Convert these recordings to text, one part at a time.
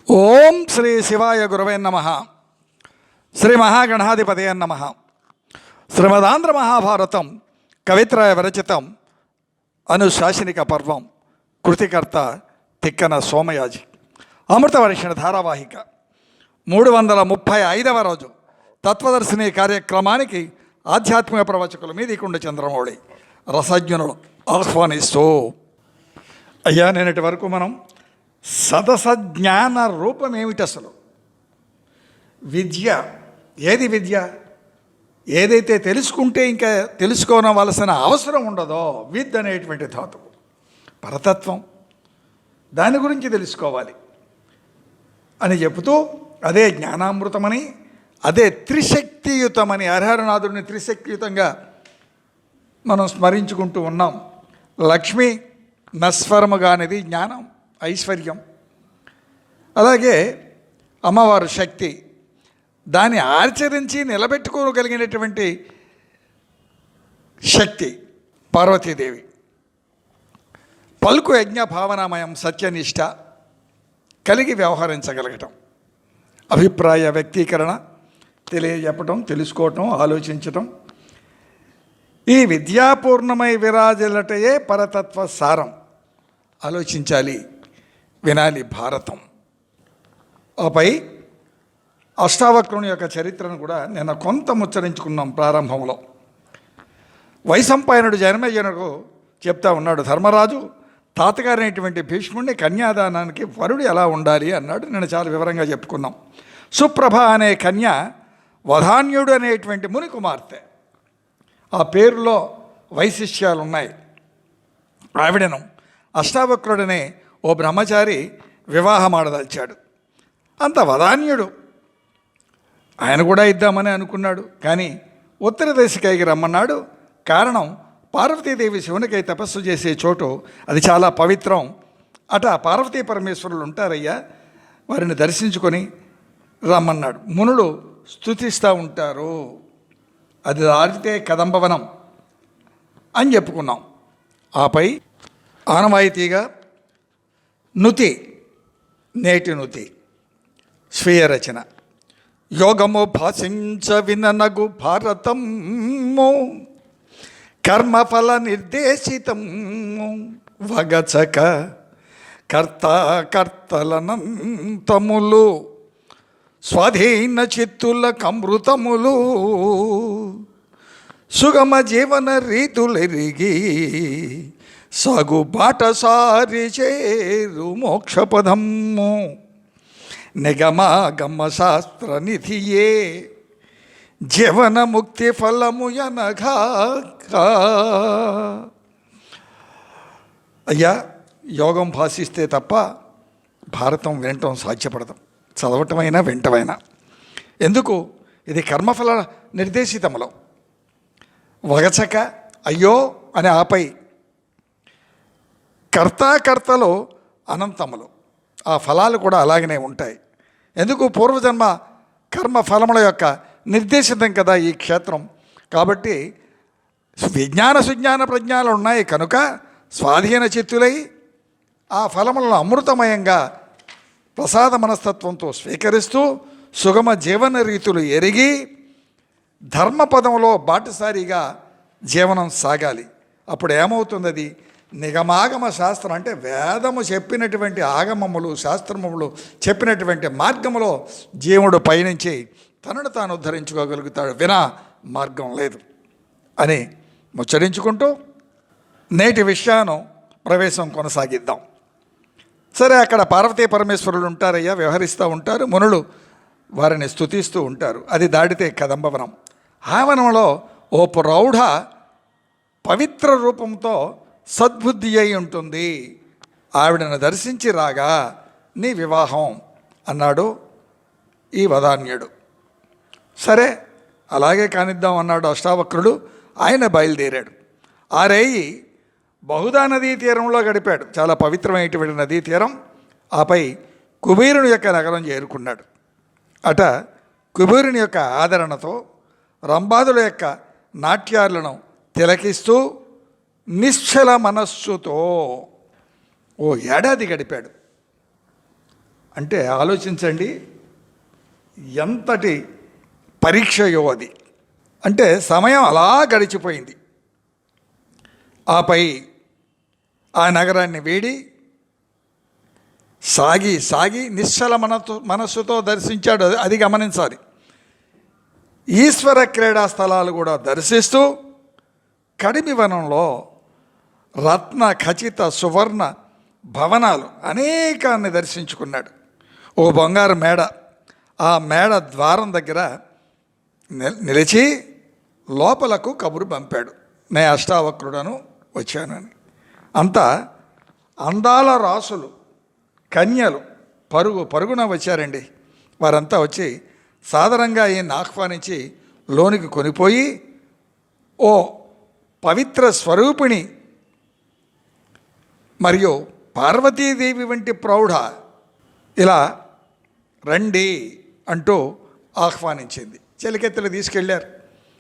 ఓం శ్రీ శివాయ గురవే నమః. శ్రీ మహాగణాధిపతయ నమః. శ్రీమదాంధ్ర మహాభారతం కవిత్రయ విరచితం అనుశాసనిక పర్వం. కృతికర్త తిక్కన సోమయాజి. అమృతవర్షణ ధారావాహిక 335వ రోజు తత్వదర్శిని కార్యక్రమానికి ఆధ్యాత్మిక ప్రవచకుల మీదికుండ చంద్రమౌళి రసజ్ఞులు ఆహ్వానిస్తూ, అయ్యా నేనటి వరకు మనం సదసజ్ఞాన రూపం ఏమిటి, అసలు విద్య ఏది? విద్య ఏదైతే తెలుసుకుంటే ఇంకా తెలుసుకోవలసిన అవసరం ఉండదో, విద్ అనేటువంటి ధాతువు పరతత్వం, దాని గురించి తెలుసుకోవాలి అని చెబుతూ, అదే జ్ఞానామృతమని, అదే త్రిశక్తియుతమని, హరిహరనాథుడిని త్రిశక్తియుతంగా మనం స్మరించుకుంటూ ఉన్నాం. లక్ష్మి నస్వరముగానిది జ్ఞానం, ఐశ్వర్యం. అలాగే అమ్మవారు శక్తి, దాన్ని ఆచరించి నిలబెట్టుకోగలిగినటువంటి శక్తి పార్వతీదేవి. పలుకు యజ్ఞ భావనామయం, సత్యనిష్ట కలిగి వ్యవహరించగలగటం, అభిప్రాయ వ్యక్తీకరణ, తెలియజెప్పటం, తెలుసుకోవటం, ఆలోచించటం. ఈ విద్యాపూర్ణమై విరాజిల్లటయే పరతత్వ సారం. ఆలోచించాలి, వినాలి భారతం. ఆపై అష్టావక్రుని యొక్క చరిత్రను కూడా నిన్న కొంత ముచ్చరించుకున్నాం ప్రారంభంలో. వైశంపాయనుడు జనమేజయునకు చెప్తా ఉన్నాడు, ధర్మరాజు తాతగారైనటువంటి భీష్ముడిని కన్యాదానానికి వరుడు ఎలా ఉండాలి అన్నాడు. నేను చాలా వివరంగా చెప్పుకున్నాం. సుప్రభ అనే కన్య వధాన్యుడు అనేటువంటి ముని కుమార్తె. ఆ పేరులో వైశిష్యాలు ఉన్నాయి. ఆవిడను అష్టావక్రుడనే ఓ బ్రహ్మచారి వివాహమాడదలిచాడు. అంత వదాన్యుడు, ఆయన కూడా ఇద్దామని అనుకున్నాడు. కానీ ఉత్తర దేశకైకి రమ్మన్నాడు. కారణం, పార్వతీదేవి శివునికై తపస్సు చేసే చోటు అది చాలా పవిత్రం. అట పార్వతీ పరమేశ్వరులు ఉంటారయ్యా, వారిని దర్శించుకొని రమ్మన్నాడు. మునులు స్తుతిస్తూ ఉంటారు, అది దాటితే కదంబవనం అని చెప్పుకున్నాం. ఆపై ఆనవాయితీగా నుతి, నేటి నుతి స్వీయ రచన. యోగము భాషించ విననగు భారతము, కర్మఫల నిర్దేశితము వగచక కర్తలనంతములు, స్వాధీన చిత్తుల కమృతములు, సుగమ జీవన రీతులెరిగి సాగు బాటసారి చేరు మోక్షపదము, నిగమాగమ శాస్త్ర నిధియే జీవన ముక్తి ఫలము యనగా. అయ్యా, యోగం భాషిస్తే తప్ప భారతం వినటం సాధ్యపడదు, చదవటమైనా వింటమైనా. ఎందుకు? ఇది కర్మఫల నిర్దేశితములో. వగచక అయ్యో అని, ఆపై కర్తలో అనంతములు, ఆ ఫలాలు కూడా అలాగనే ఉంటాయి. ఎందుకు? పూర్వజన్మ కర్మ ఫలముల యొక్క నిర్దేశితం కదా ఈ క్షేత్రం. కాబట్టి విజ్ఞాన సుజ్ఞాన ప్రజ్ఞాలు ఉన్నాయి కనుక స్వాధీన చిత్తులై ఆ ఫలములను అమృతమయంగా ప్రసాద మనస్తత్వంతో స్వీకరిస్తూ సుగమ జీవన రీతులు ఎరిగి ధర్మపదంలో బాటసారిగా జీవనం సాగాలి. అప్పుడు ఏమవుతుంది? అది నిగమాగమ శాస్త్రం అంటే వేదము చెప్పినటువంటి ఆగమములు, శాస్త్రములు చెప్పినటువంటి మార్గములో జీవుడు పయనించి తనను తాను ఉద్ధరించుకోగలుగుతాడు. వినా మార్గం లేదు అని ముచ్చరించుకుంటూ నేటి విషయాన్ని ప్రవేశం కొనసాగిద్దాం. సరే, అక్కడ పార్వతీ పరమేశ్వరులు ఉంటారయ్యా, వ్యవహరిస్తూ ఉంటారు. మునులు వారిని స్తుతిస్తూ ఉంటారు. అది దాటితే కదంబవనం. ఆ వనంలో ఓ ప్రౌఢ పవిత్ర రూపంతో సద్బుద్ధి అయి ఉంటుంది. ఆవిడను దర్శించి రాగా నీ వివాహం అన్నాడు ఈ వదాన్యుడు. సరే, అలాగే కానిద్దాం అన్నాడు అష్టావక్రుడు. ఆయన బయలుదేరాడు. ఆ రేయి బహుదా నదీ తీరంలో గడిపాడు, చాలా పవిత్రమైనటువంటి నదీ తీరం. ఆపై కుబేరుని యొక్క నగరం చేరుకున్నాడు. అట కుబేరుని యొక్క ఆదరణతో రంబాదుల యొక్క నాట్యాలను తిలకిస్తూ నిశ్చల మనస్సుతో ఓ ఏడాది గడిపాడు. అంటే ఆలోచించండి, ఎంతటి పరీక్షయో అది. అంటే సమయం అలా గడిచిపోయింది. ఆపై ఆ నగరాన్ని వీడి సాగి నిశ్చల మనస్సుతో దర్శించాడు. అది గమనించాలి. ఈశ్వర క్రీడా స్థలాలు కూడా దర్శిస్తూ కడిమివనంలో రత్న ఖచిత సువర్ణ భవనాలు అనేకాన్ని దర్శించుకున్నాడు. ఓ బంగారు మేడ, ఆ మేడ ద్వారం దగ్గర నిలిచి లోపలకు కబురు పంపాడు, నే అష్టావక్రుడను వచ్చానని. అంతా అందాల రాసులు, కన్యలు పరుగున వచ్చారండి. వారంతా వచ్చి సాదరంగా ఈయన్ని ఆహ్వానించి లోనికి కొనిపోయి, ఓ పవిత్ర స్వరూపిణి మరియు పార్వతీదేవి వంటి ప్రౌఢ, ఇలా రండి అంటూ ఆహ్వానించింది. చెలికెత్తలు తీసుకెళ్ళారు.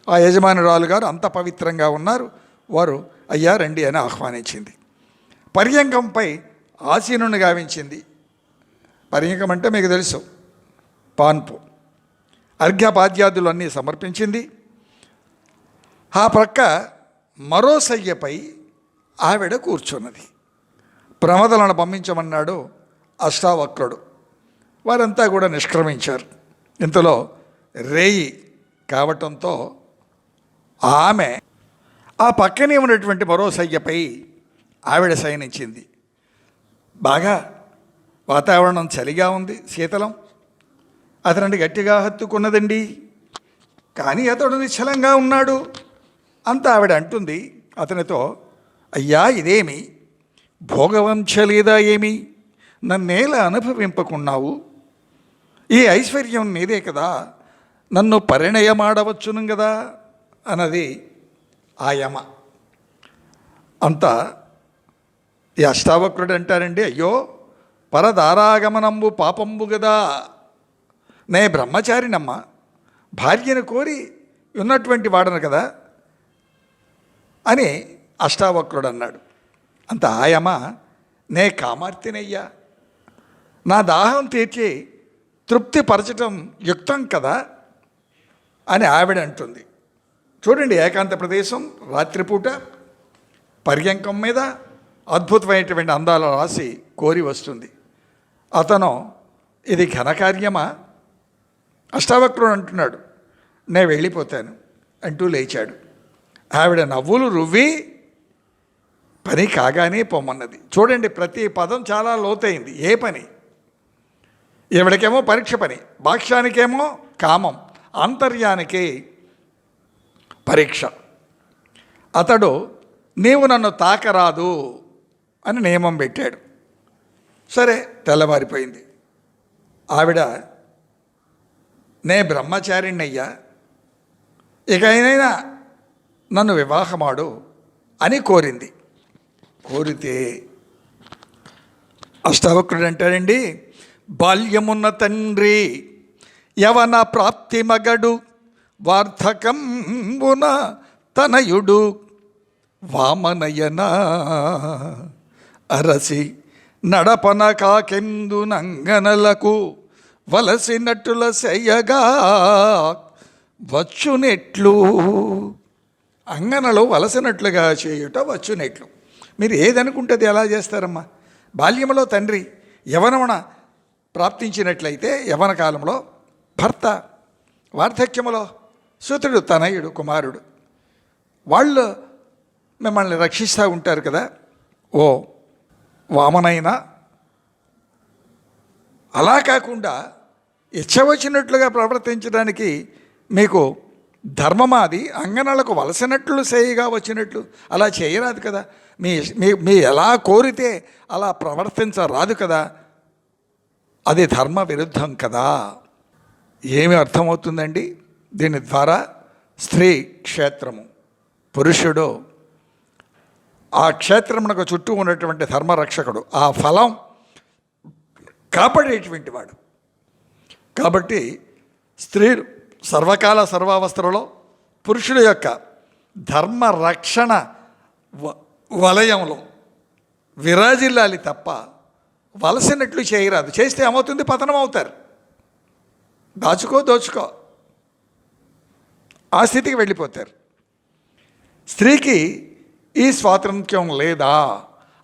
ఆ యజమానురాలు గారు అంత పవిత్రంగా ఉన్నారు. వారు అయ్యా రండి అని ఆహ్వానించింది. పర్యంకంపై ఆసీనుని గావించింది. పర్యంకం అంటే మీకు తెలుసు, పాన్పు. అర్ఘ్యపాద్యాదులు అన్నీ సమర్పించింది. ఆ ప్రక్క మరో సయ్యపై ఆవిడ కూర్చున్నది. ప్రమదలను పంపించమన్నాడు అష్టావక్రుడు. వారంతా కూడా నిష్క్రమించారు. ఇంతలో రేయి కావటంతో ఆమె ఆ పక్కనే ఉన్నటువంటి మరో సయ్యపై ఆవిడ శయనించింది. బాగా వాతావరణం చలిగా ఉంది, శీతలం. అతనిని గట్టిగా హత్తుకున్నదండి. కానీ అతడు నిశ్చలంగా ఉన్నాడు. అంతా ఆవిడ అంటుంది అతనితో, అయ్యా ఇదేమి భోగవంశ లేదా ఏమి? నన్నేలా అనుభవింపకున్నావు? ఈ ఐశ్వర్యం నీదే కదా, నన్ను పరిణయమాడవచ్చును కదా అన్నది ఆ యమ. అంతా ఈ అష్టావక్రుడు అంటారండి, అయ్యో పరదారాగమనంబు పాపంబు గదా, నే బ్రహ్మచారినమ్మ, భార్యను కోరి ఉన్నటువంటి వాడను కదా అని అష్టావక్రుడు అన్నాడు. అంత ఆయమ, నే కామార్తెనయ్యా, నా దాహం తీర్చి తృప్తిపరచటం యుక్తం కదా అని ఆవిడ అంటుంది. చూడండి, ఏకాంత ప్రదేశం, రాత్రిపూట, పర్యంకం మీద అద్భుతమైనటువంటి అందాల రాసి కోరి వస్తుంది. అతను ఇది ఘనకార్యమా? అష్టావక్రుడు అంటున్నాడు, నే వెళ్ళిపోతాను అంటూ లేచాడు. ఆవిడ నవ్వులు రువ్వి పని కాగానే పొమ్మన్నది. చూడండి, ప్రతి పదం చాలా లోతైంది. ఏ పని? ఈవిడకేమో పరీక్ష పని, భాష్యానికేమో కామం, ఆంతర్యానికి పరీక్ష. అతడు నీవు నన్ను తాకరాదు అని నియమం పెట్టాడు. సరే, తెల్లవారిపోయింది. ఆవిడ, నే బ్రహ్మచారిణ్ణయ్యా, ఇకైనా నన్ను వివాహమాడు అని కోరింది. కోరితే అష్టావక్రుడు అంటాడండి, బాల్యమున్న తండ్రి యవన ప్రాప్తి మగడు, వార్ధకంబున తనయుడు, వామనయన అరసి నడపన కాకెందు నంగనలకు వలసినట్టుల చెయ్యగా వచ్చునెట్లు. అంగనలో వలసినట్లుగా చేయుట వచ్చునెట్లు. మీరు ఏదనుకుంటుంది ఎలా చేస్తారమ్మా? బాల్యంలో తండ్రి యవనమున ప్రాప్తించినట్లయితే యవన కాలంలో భర్త, వార్ధక్యములో సుతుడు, తనయుడు, కుమారుడు, వాళ్ళు మిమ్మల్ని రక్షిస్తూ ఉంటారు కదా. ఓ వామనైనా అలా కాకుండా ఇచ్చవచ్చినట్లుగా ప్రవర్తించడానికి మీకు ధర్మమాది అంగనలకు వలసినట్లు చేయగా వచ్చినట్లు అలా చేయరాదు కదా. మీ ఎలా కోరితే అలా ప్రవర్తించరాదు కదా. అది ధర్మ విరుద్ధం కదా. ఏమి అర్థమవుతుందండి దీని ద్వారా? స్త్రీ క్షేత్రము, పురుషుడు ఆ క్షేత్రమునకు చుట్టూ ఉన్నటువంటి ధర్మరక్షకుడు, ఆ ఫలం కాపాడేటువంటి వాడు. కాబట్టి స్త్రీలు సర్వకాల సర్వావస్థలలో పురుషుడు యొక్క ధర్మరక్షణ వలయంలో విరాజిల్లాలి తప్ప వలసినట్లు చేయరాదు. చేస్తే ఏమవుతుంది? పతనం అవుతారు. దోచుకో ఆ స్థితికి వెళ్ళిపోతారు. స్త్రీకి ఈ స్వాతంత్ర్యం లేదా?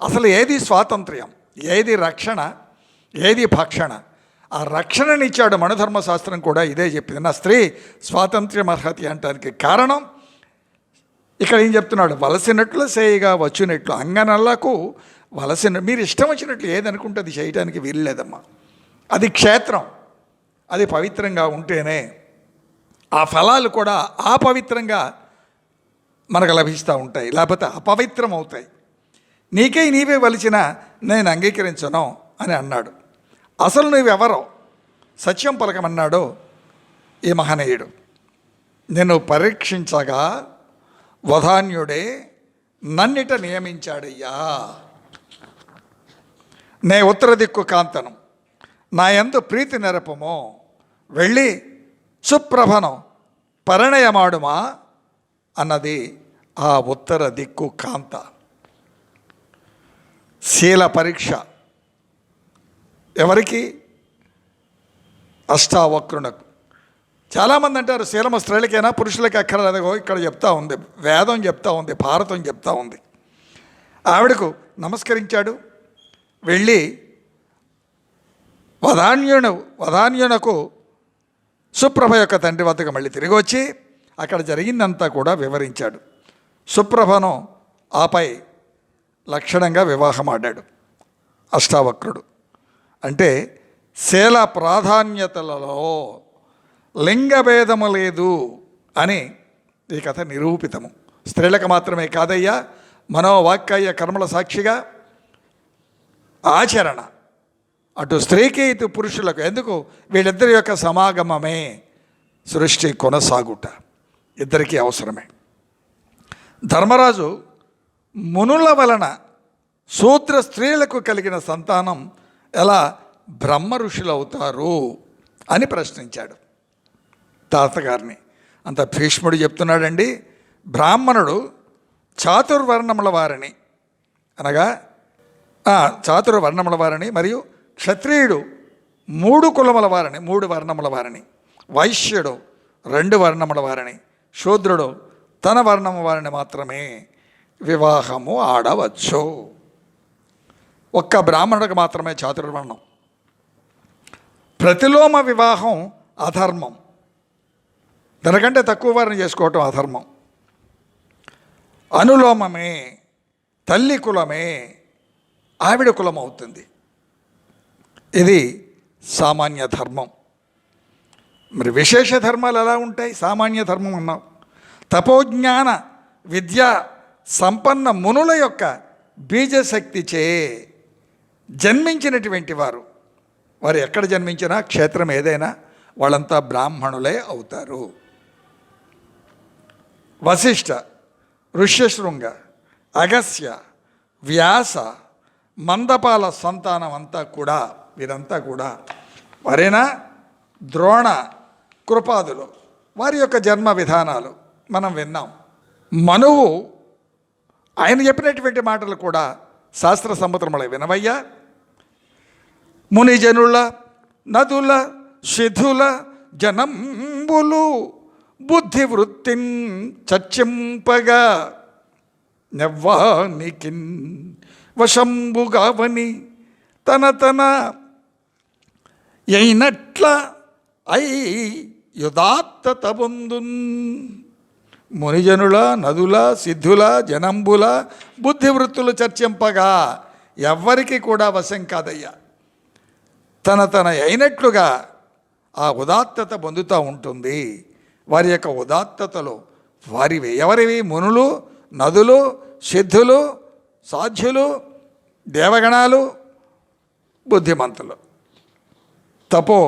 అసలు ఏది స్వాతంత్ర్యం, ఏది రక్షణ, ఏది భక్షణ? ఆ రక్షణనిచ్చాడు మనుధర్మశాస్త్రం కూడా ఇదే చెప్పింది. నా స్త్రీ స్వాతంత్ర్యం అర్హతి అంటానికి కారణం ఇక్కడ ఏం చెప్తున్నాడు? వలసినట్లు చేయగా వచ్చినట్లు. అంగనలకు మీరు ఇష్టం వచ్చినట్లు ఏదనుకుంటే అది చేయడానికి వీల్లేదమ్మా. అది క్షేత్రం, అది పవిత్రంగా ఉంటేనే ఆ ఫలాలు కూడా పవిత్రంగా మనకు లభిస్తూ ఉంటాయి, లేకపోతే అపవిత్రం అవుతాయి. నీవే వలిచిన నేను అంగీకరించను అని అన్నాడు. అసలు నువ్వెవరో సత్యం పలకమన్నాడు ఈ మహనీయుడు. నేను పరీక్షించగా వధాన్యుడే నన్నిట నియమించాడయ్యా. నే ఉత్తర దిక్కు కాంతను, నా యందు ప్రీతి నెరపము, వెళ్ళి సుప్రభను పరిణయమాడుమా అన్నది ఆ ఉత్తర దిక్కు కాంత. శీల పరీక్ష ఎవరికి? అష్టావక్రునకు. చాలామంది అంటారు శీలము స్త్రీలకైనా పురుషులకి అక్కర్లేదో. ఇక్కడ చెప్తా ఉంది, వేదం చెప్తా ఉంది, భారతం చెప్తా ఉంది. ఆవిడకు నమస్కరించాడు. వెళ్ళి వధాన్యునకు సుప్రభ యొక్క తండ్రి వద్దకు మళ్ళీ తిరిగి వచ్చి అక్కడ జరిగిందంతా కూడా వివరించాడు. సుప్రభను ఆపై లక్షణంగా వివాహం ఆడాడు అష్టావక్రుడు. అంటే శీల ప్రాధాన్యతలలో లింగభేదము లేదు అని ఈ కథ నిరూపితము. స్త్రీలకు మాత్రమే కాదయ్యా, మనోవాక్కాయ కర్మల సాక్షిగా ఆచరణ అటు స్త్రీకి ఇటు పురుషులకు. ఎందుకు? వీళ్ళిద్దరి యొక్క సమాగమమే సృష్టి కొనసాగుట, ఇద్దరికీ అవసరమే. ధర్మరాజు మునుల వలన శూద్ర స్త్రీలకు కలిగిన సంతానం ఎలా బ్రహ్మ ఋషులు అవుతారు అని ప్రశ్నించాడు తాతగారిని. అంత భీష్ముడు చెప్తున్నాడండి, బ్రాహ్మణుడు చాతుర్వర్ణముల వారిని, అనగా చాతుర్వర్ణముల వారిని, మరియు క్షత్రియుడు 3 కులముల వారిని, 3 వర్ణముల వారిని, వైశ్యుడు 2 వర్ణముల వారిని, శూద్రుడు తన వర్ణము వారిని మాత్రమే వివాహము ఆడవచ్చు. ఒక్క బ్రాహ్మణుడికి మాత్రమే చాతుర్వర్ణం. ప్రతిలోమ వివాహం అధర్మం, దానికంటే తక్కువ వారిని చేసుకోవటం అధర్మం. అనులోమమే తల్లి కులమే ఆవిడ కులం అవుతుంది. ఇది సామాన్య ధర్మం. మరి విశేష ధర్మాలు ఎలా ఉంటాయి? సామాన్య ధర్మం అన్నాం. తపోజ్ఞాన విద్య సంపన్న మునుల యొక్క బీజశక్తిచే జన్మించినటువంటి వారు ఎక్కడ జన్మించినా, క్షేత్రం ఏదైనా, వాళ్ళంతా బ్రాహ్మణులే అవుతారు. వశిష్ఠ, ఋష్యశృంగ, అగస్య, వ్యాస, మందపాల సంతానం అంతా కూడా, వీరంతా కూడా వారేనా? ద్రోణ, కృపాదులు, వారి యొక్క జన్మ విధానాలు మనం విన్నాం. మనువు ఆయన చెప్పినటువంటి మాటలు కూడా శాస్త్ర సమ్మతములై వినవయ్యా. మునిజనుల నదుల శిథుల జనంబులు బుద్ధి వృత్తిన్ చర్చింపగా నెవ్వానికిన్ వశంబుగావని తన అయినట్ల యుదాత్తత పొందున్. మునిజనుల నదుల సిద్ధుల జనంబుల బుద్ధివృత్తులు చర్చింపగా ఎవ్వరికి కూడా వశం కాదయ్యా. తన అయినట్లుగా ఆ ఉదాత్తత పొందుతూ ఉంటుంది. వారి యొక్క ఉదాత్తతలు వారివి. ఎవరివి? మునులు, నదులు, సిద్ధులు, సాధ్యులు, దేవగణాలు, బుద్ధిమంతులు, తపో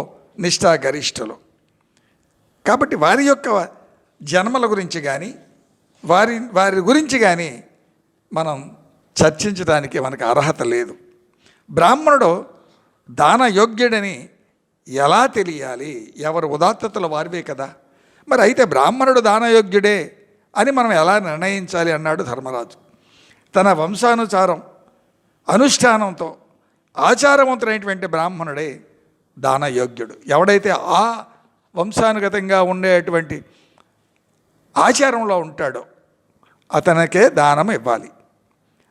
నిష్ఠా గరిష్ఠులు. కాబట్టి వారి యొక్క జన్మల గురించి కానీ వారి గురించి కానీ మనం చర్చించడానికి మనకు అర్హత లేదు. బ్రాహ్మణుడు దానయోగ్యుడని ఎలా తెలియాలి? ఎవరు ఉదాత్తతలు వారివే కదా. మరి అయితే బ్రాహ్మణుడు దానయోగ్యుడే అని మనం ఎలా నిర్ణయించాలి అన్నాడు ధర్మరాజు. తన వంశానుసారం అనుష్ఠానంతో ఆచారవంతుడైనటువంటి బ్రాహ్మణుడే దానయోగ్యుడు. ఎవడైతే ఆ వంశానుగతంగా ఉండేటువంటి ఆచారంలో ఉంటాడో అతనికే దానం ఇవ్వాలి.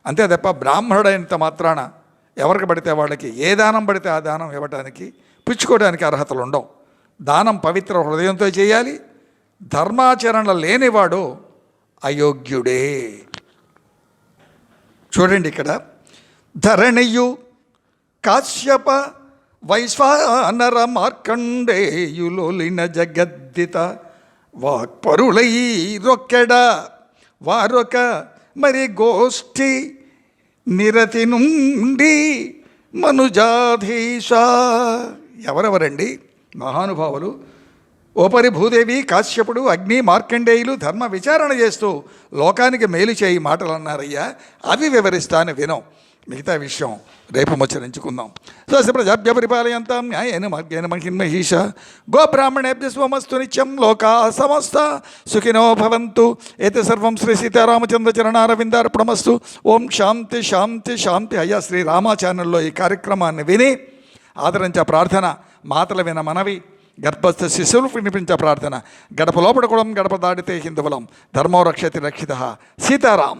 అంతే తప్ప బ్రాహ్మణుడైనంత మాత్రాన ఎవరికి పడితే వాళ్ళకి ఏ దానం పడితే ఆ దానం ఇవ్వడానికి పుచ్చుకోవడానికి అర్హతలు ఉండవు. దానం పవిత్ర హృదయంతో చేయాలి. ధర్మాచరణ లేనివాడు అయోగ్యుడే. చూడండి ఇక్కడ ధరణియు కాశ్యప వైశ్వానర మార్కండేయులోలిన జగద్దిత వాక్పరులై రొక్కెడ వారొక మరి గోష్ఠి నిరతి నుండి మనుజాధీశ. ఎవరెవరండి మహానుభావులు? ఓపరి భూదేవి, కాశ్యపుడు, అగ్ని, మార్కండేయులు ధర్మ విచారణ చేస్తూ లోకానికి మేలు చేయి మాటలు అన్నారయ్యా. అవి వివరిస్తాను వినం. మిగతా విషయం రేపు ముచ్చరించుకుందాం. స్వస్తి ప్రజాభ్య పరిపాలయంతాం న్యాయేన మార్గేణ మహిమహీష. గోబ్రాహ్మణేభ్య స్వమస్తు నిత్యం. లోకా సమస్త సుఖినో భవంతు. ఏత సర్వం శ్రీ సీతారామచంద్ర చరణారవిందార్పణమస్తు. ఓం శాంతి శాంతి శాంతి. అయ్యా శ్రీ రామా ఛానల్లో ఈ కార్యక్రమాన్ని విని ఆదరించే ప్రార్థన, మాటలు విన మనవి, గర్భస్థ శిశువులు వినిపించే ప్రార్థన. గడప లోపల కూడా గడప దాడితే హిందువులం. ధర్మో రక్షతి రక్షిత. సీతారాం.